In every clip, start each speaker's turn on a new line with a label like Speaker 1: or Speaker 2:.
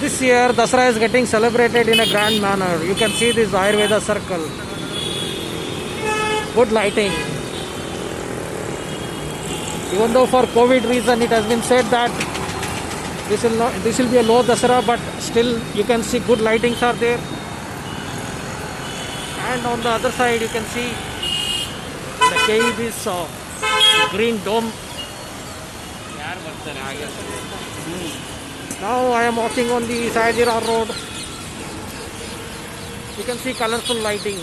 Speaker 1: This year Dasara is getting celebrated in a grand manner. You can see this Ayurveda circle. Good lighting. Even though for COVID reason it has been said that this will be a low Dasara, but still you can see good lightings are there. And on the other side you can see the cave is green dome. Now I am walking on the Sayajira road. You can see colorful lighting.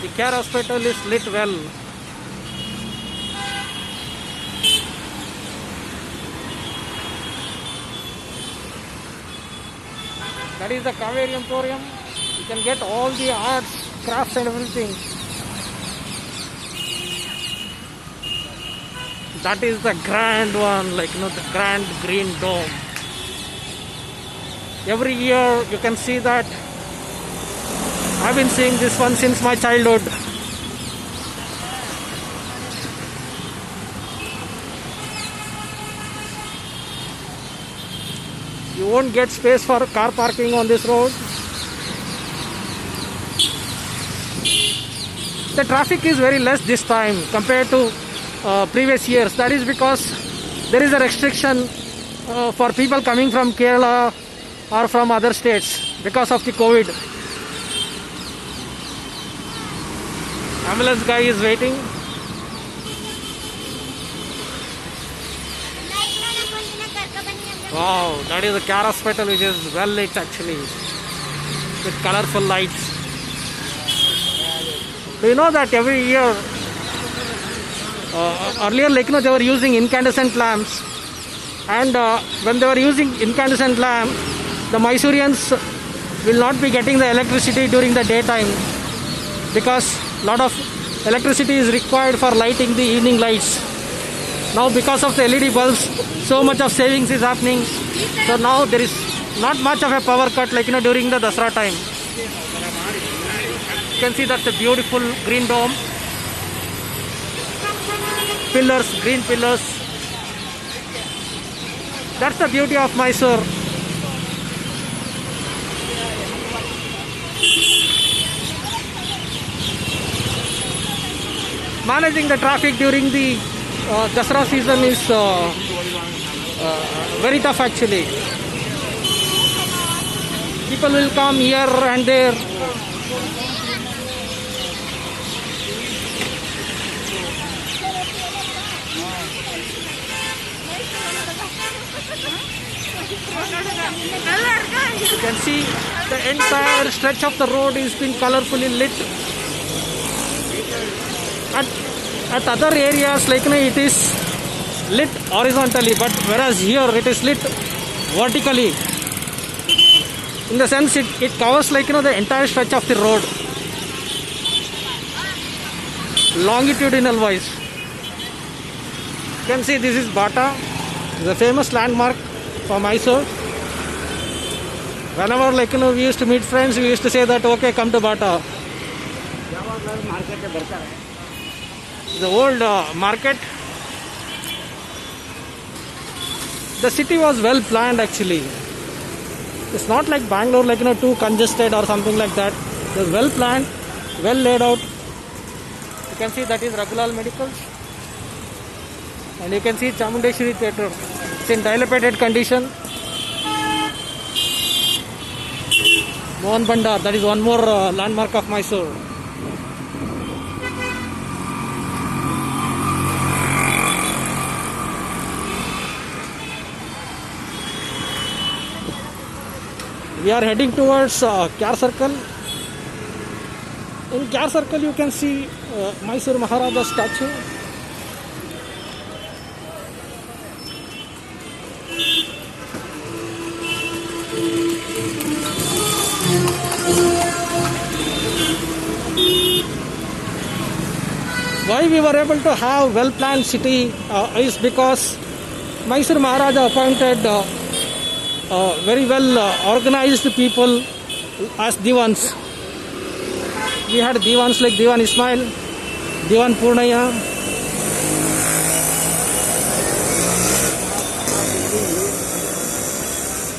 Speaker 1: The care hospital is lit well. That is the Kaveri Emporium. You can get all the arts, crafts and everything. That is the grand one, like the grand green dome. Every year you can see that. I've been seeing this one since my childhood. You won't get space for car parking on this road. The traffic is very less this time compared to previous years. That is because there is a restriction for people coming from Kerala or from other states because of the COVID. Ambulance guy is waiting. Wow, that is a care hospital which is well lit actually with colorful lights. Do you know that every year earlier they were using incandescent lamps, and when they were using incandescent lamp, the Mysoreans will not be getting the electricity during the daytime because lot of electricity is required for lighting the evening lights. Now because of the LED bulbs, so much of savings is happening. So now there is not much of a power cut during the Dasara time. You can see that's a beautiful green dome. Pillars, green pillars. That's the beauty of Mysore. Managing the traffic during the Dasara season is very tough actually. People will come here and there. You can see the entire stretch of the road is being colorfully lit. At other areas it is lit horizontally, but whereas here it is lit vertically. In the sense it covers the entire stretch of the road, longitudinal wise. You can see this is Bata, the famous landmark for Mysore. Whenever we used to meet friends, we used to say that okay, come to Bata. The old market. The city was well planned actually. It's not like Bangalore too congested or something like that. It was well planned, well laid out. You can see that is Raghulal Medicals. And you can see Chamundeshwari Theatre. It's in dilapidated condition. Mohan Bhandar, that is one more landmark of Mysore. We are heading towards Kyar Circle. In Kyar Circle you can see Mysore Maharaja statue. Why we were able to have well-planned city is because Mysore Maharaja appointed very well organized people as Diwans. We had Diwans like Diwan Ismail, Diwan Purnaya.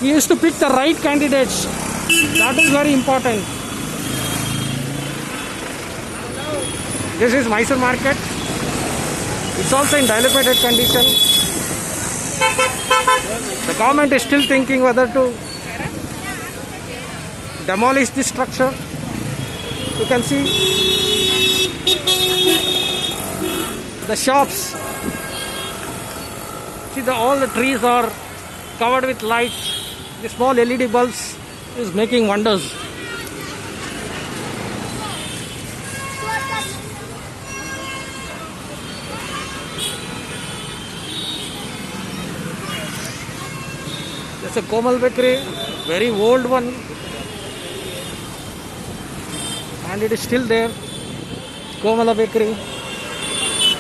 Speaker 1: We used to pick the right candidates. That is very important. This is Mysore market. It's also in dilapidated condition. The government is still thinking whether to demolish this structure. You can see the shops. See, all the trees are covered with lights. The small LED bulbs is making wonders. There's a Komal bakery, very old one, and it is still there. Komala bakery.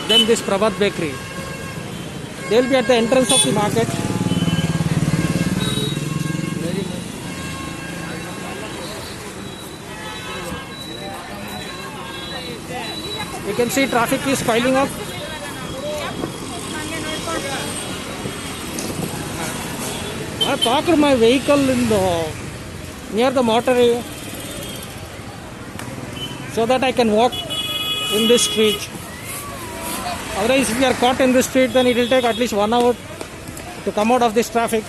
Speaker 1: Then this Prabhat bakery. They will be at the entrance of the market. You can see traffic is piling up. I parked my vehicle near the motorway so that I can walk in this street. Otherwise, if we are caught in this street, then it will take at least 1 hour to come out of this traffic.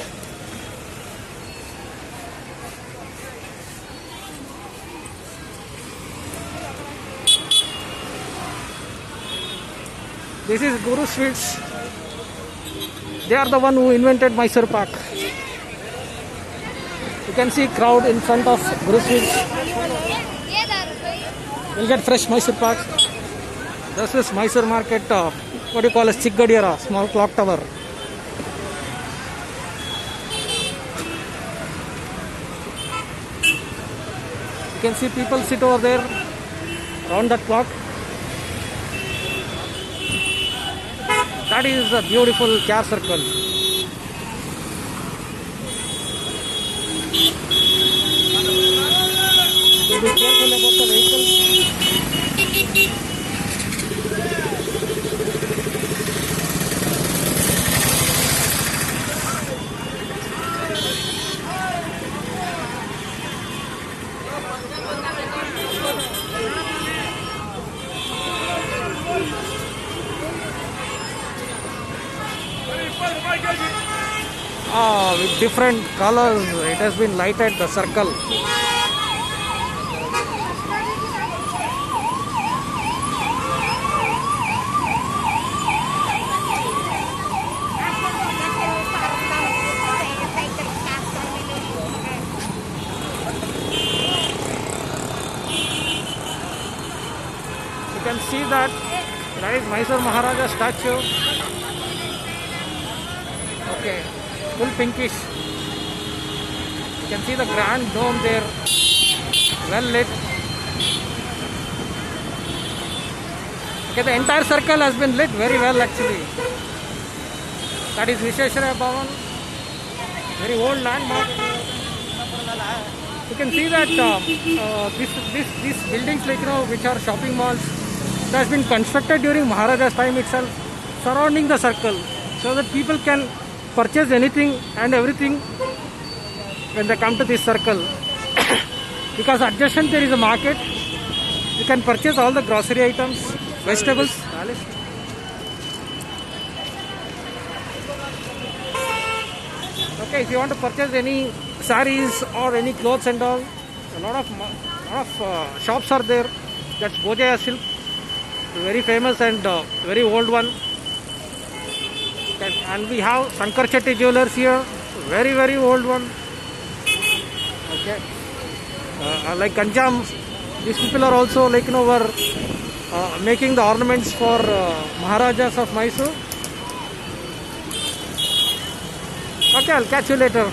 Speaker 1: This is Guru Sweets. They are the one who invented Mysore Pak. You can see crowd in front of Guru Sweets. You'll get fresh Mysore Pak. This is Mysore market, what do you call a Chikgadiyara, small clock tower. You can see people sit over there around that clock. That is a beautiful car circle. So be careful about the vehicles. With different colors, it has been lighted, the circle. You can see that there is Mysore Maharaja statue. Okay. Full pinkish. You can see the grand dome there, well lit. Okay, the entire circle has been lit very well actually. That is Vishweshwaraya Bhavan, very old landmark. You can see that these buildings, like which are shopping malls, that has been constructed during Maharaja's time itself, surrounding the circle, so that people can purchase anything and everything when they come to this circle. Because adjacent there is a market. You can purchase all the grocery items, vegetables. Okay, if you want to purchase any saris or any clothes and all, a lot of shops are there. That's Bojaya Silk, very famous and very old one. And we have Sankar Chetty Jewelers here, very very old one. Okay, like Ganjam, these people are also were making the ornaments for Maharajas of Mysore. Okay, I'll catch you later.